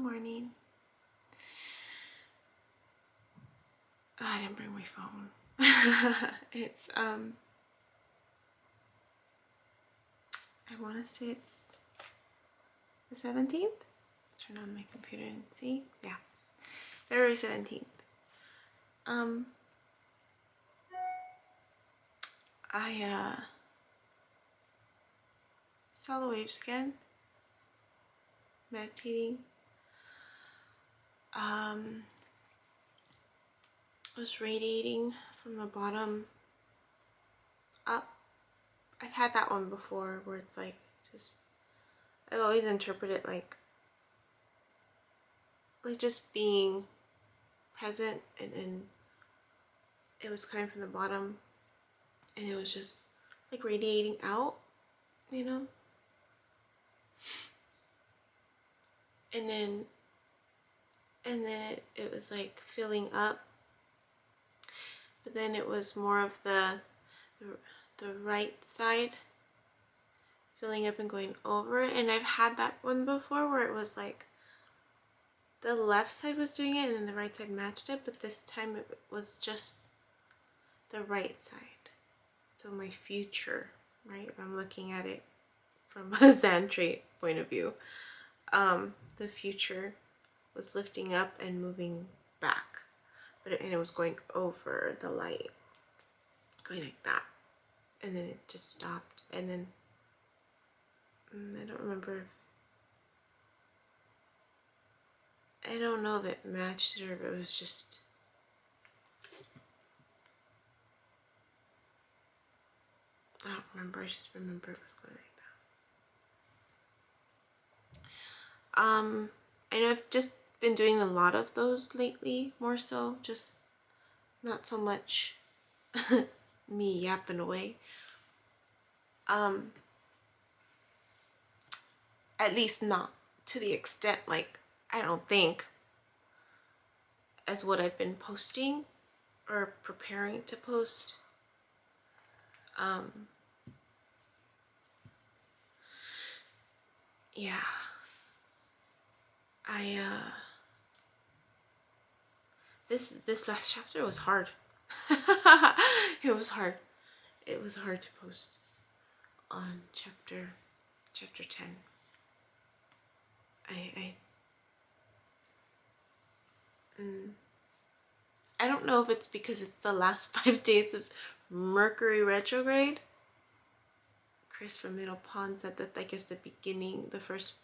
morning. Oh, I didn't bring my phone. It's I want to say it's the 17th. Turn on my computer and see. Yeah, February 17th. I saw the waves again. Meditating. Was radiating from the bottom up. I've had that one before where it's like just, I've always interpreted like just being present, and it was coming from the bottom and it was just like radiating out, you know? And then it was like filling up, but then it was more of the right side filling up and going over it. And I've had that one before where it was like the left side was doing it and then the right side matched it, but this time it was just the right side. So my future, right, if I'm looking at it from a Xantri point of view, the future was lifting up and moving back, and it was going over the light, going like that, and then it just stopped, and then I don't remember. I don't know if it matched it or if it was just. I don't remember. I just remember it was going like that. I know I've just been doing a lot of those lately, more so, just not so much me yapping away. At least not to the extent, like, I don't think, as what I've been posting or preparing to post. Yeah. This last chapter was hard. It was hard. It was hard to post on chapter 10. I don't know if it's because it's the last 5 days of Mercury Retrograde. Chris from Middle Pond said that I guess the first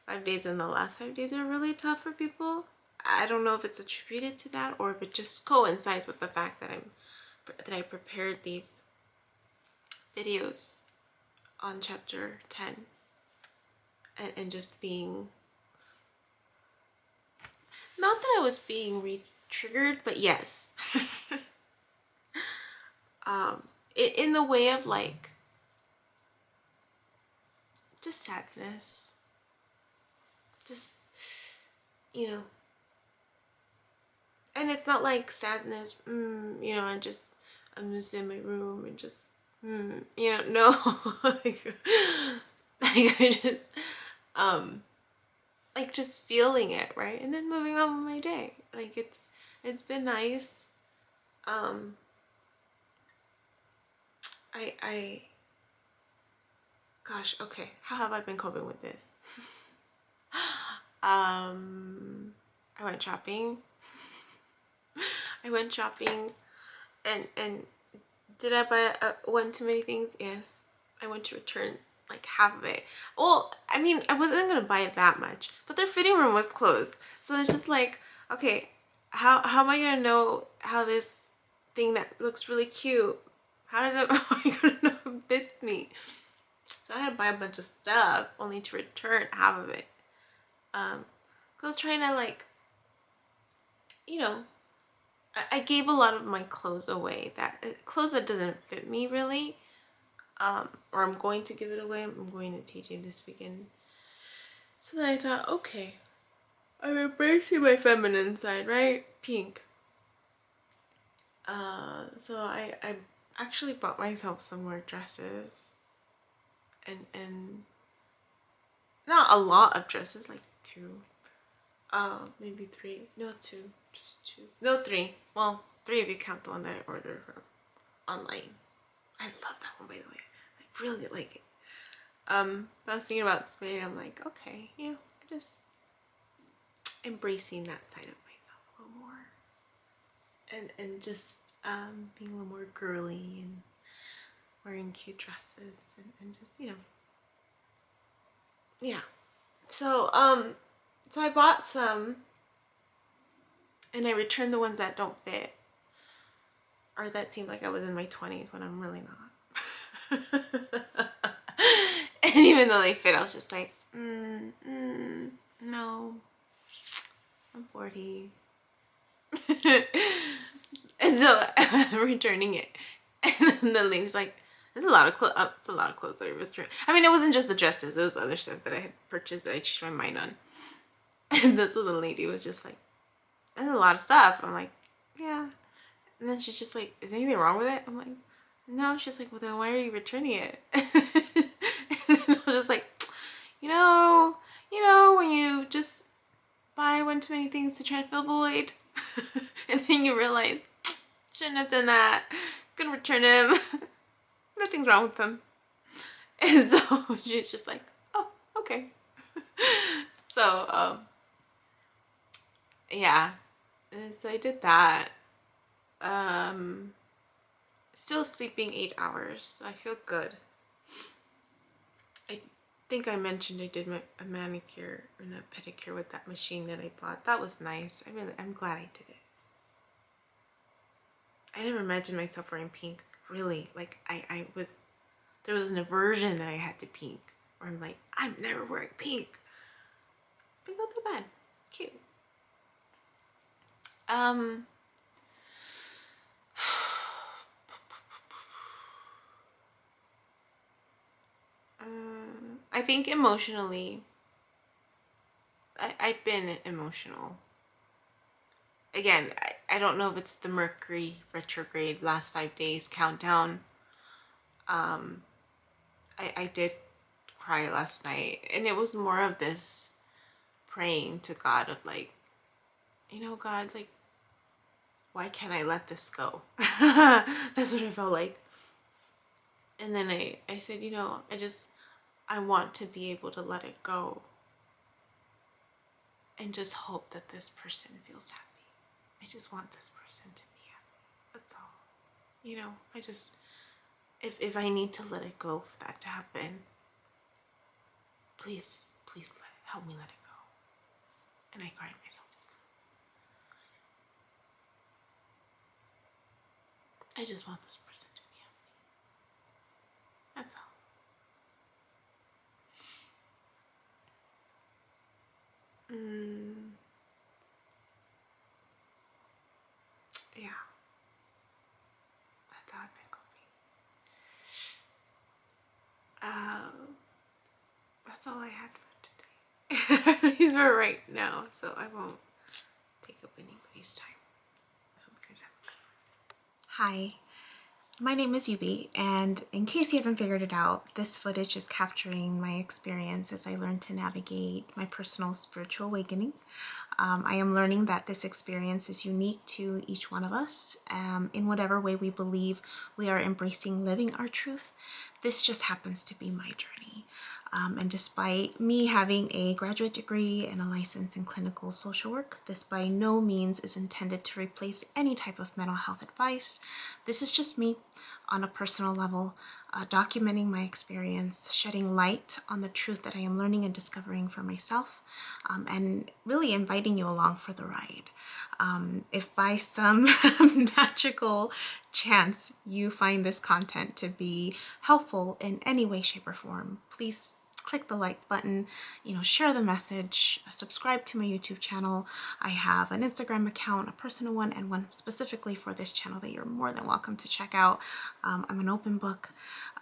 5 days and the last 5 days are really tough for people. I don't know if it's attributed to that or if it just coincides with the fact that I prepared these videos on chapter 10 and just being, not that I was being triggered, but yes. In the way of like just sadness, just, you know, and it's not like sadness, I'm just in my room and just, no, like I just, like just feeling it, right, and then moving on with my day. Like it's been nice. Gosh, okay, how have I been coping with this? I went shopping. And did I buy one too many things? Yes. I went to return like half of it. Well, I mean, I wasn't gonna buy it that much, but their fitting room was closed, so it's just like, okay, how am I gonna know how this thing that looks really cute, how am I gonna know if it fits me? So I had to buy a bunch of stuff only to return half of it. Cause I was trying to, like, I gave a lot of my clothes away, clothes that doesn't fit me really, or I'm going to give it away. I'm going to TJ this weekend. So then I thought, okay, I'm embracing my feminine side, right? Pink. So I actually bought myself some more dresses, and not a lot of dresses, like 2, Maybe 3. No, 2. Just 2. No, 3. Well, 3 if you count the one that I ordered from online. I love that one, by the way. I really like it. But I was thinking about Spain. I'm like, okay, you know, just embracing that side of myself a little more, and just being a little more girly and wearing cute dresses and just, you know, yeah. So so I bought some, and I returned the ones that don't fit, or that seemed like I was in my 20s when I'm really not. And even though they fit, I was just like, no, I'm 40. And so I'm returning it, and then the lady's like, "There's a lot of clothes. It's a lot of clothes that I was returning." I mean, it wasn't just the dresses; it was other stuff that I had purchased that I changed my mind on. And this little lady was just like, "There's a lot of stuff." I'm like, "Yeah." And then she's just like, "Is anything wrong with it?" I'm like, "No." She's like, "Well, then why are you returning it?" And then I was just like, you know, when you just buy one too many things to try to fill void, and then you realize, shouldn't have done that. Gonna return him. Nothing's wrong with him. And so she's just like, oh, okay. So, yeah. And so I did that. Still sleeping 8 hours. So I feel good. I think I mentioned I did a manicure and a pedicure with that machine that I bought. That was nice. I'm glad I did it. I never imagined myself wearing pink. Really, like there was an aversion that I had to pink, where I'm like, I'm never wearing pink. But not that bad. It's cute. I think emotionally, I've been emotional. Again, I don't know if it's the Mercury Retrograde last 5 days countdown. I did cry last night, and it was more of this praying to God of like, you know, God, like, why can't I let this go? That's what I felt like. And then I said, you know, I want to be able to let it go and just hope that this person feels happy. I just want this person to be happy. That's all. You know, if I need to let it go for that to happen, please help me let it go. And I cried myself to sleep. I just want this person to be happy. That's all. Yeah. That's how I've been coping. That's all I had for today. These were right now, so I won't take up anybody's time. I hope you guys have a good one. Hi. My name is Yubi, and in case you haven't figured it out, this footage is capturing my experience as I learn to navigate my personal spiritual awakening. I am learning that this experience is unique to each one of us. In whatever way we believe we are embracing living our truth, this just happens to be my journey. And despite me having a graduate degree and a license in clinical social work, this by no means is intended to replace any type of mental health advice. This is just me on a personal level, documenting my experience, shedding light on the truth that I am learning and discovering for myself, and really inviting you along for the ride. If by some magical chance you find this content to be helpful in any way, shape, or form, please click the like button, share the message, subscribe to my YouTube channel. I have an Instagram account, a personal one, and one specifically for this channel that you're more than welcome to check out. I'm an open book.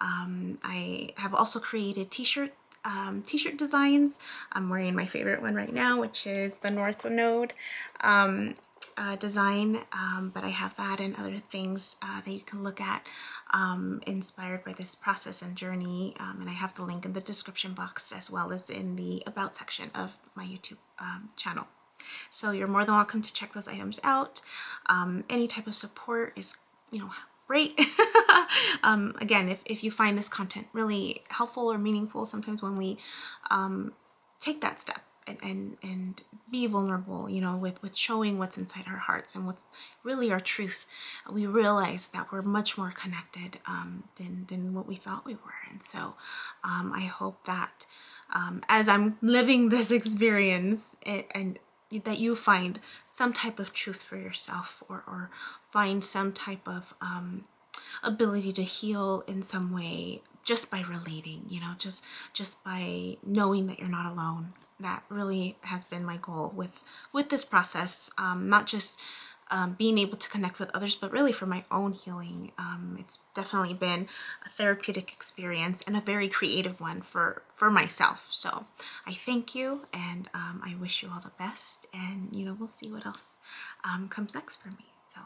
I have also created t-shirt designs. I'm wearing my favorite one right now, which is the North Node design, but I have that and other things that you can look at inspired by this process and journey, and I have the link in the description box as well as in the about section of my YouTube channel. So you're more than welcome to check those items out. Any type of support is, great. Again, if you find this content really helpful or meaningful, sometimes when we take that step and be vulnerable, with showing what's inside our hearts and what's really our truth, we realize that we're much more connected than what we thought we were. And so I hope that as I'm living this experience, and that you find some type of truth for yourself, or find some type of ability to heal in some way just by relating, just by knowing that you're not alone. That really has been my goal with this process, not just being able to connect with others, but really for my own healing. It's definitely been a therapeutic experience and a very creative one for myself. So I thank you, and I wish you all the best, and we'll see what else comes next for me. So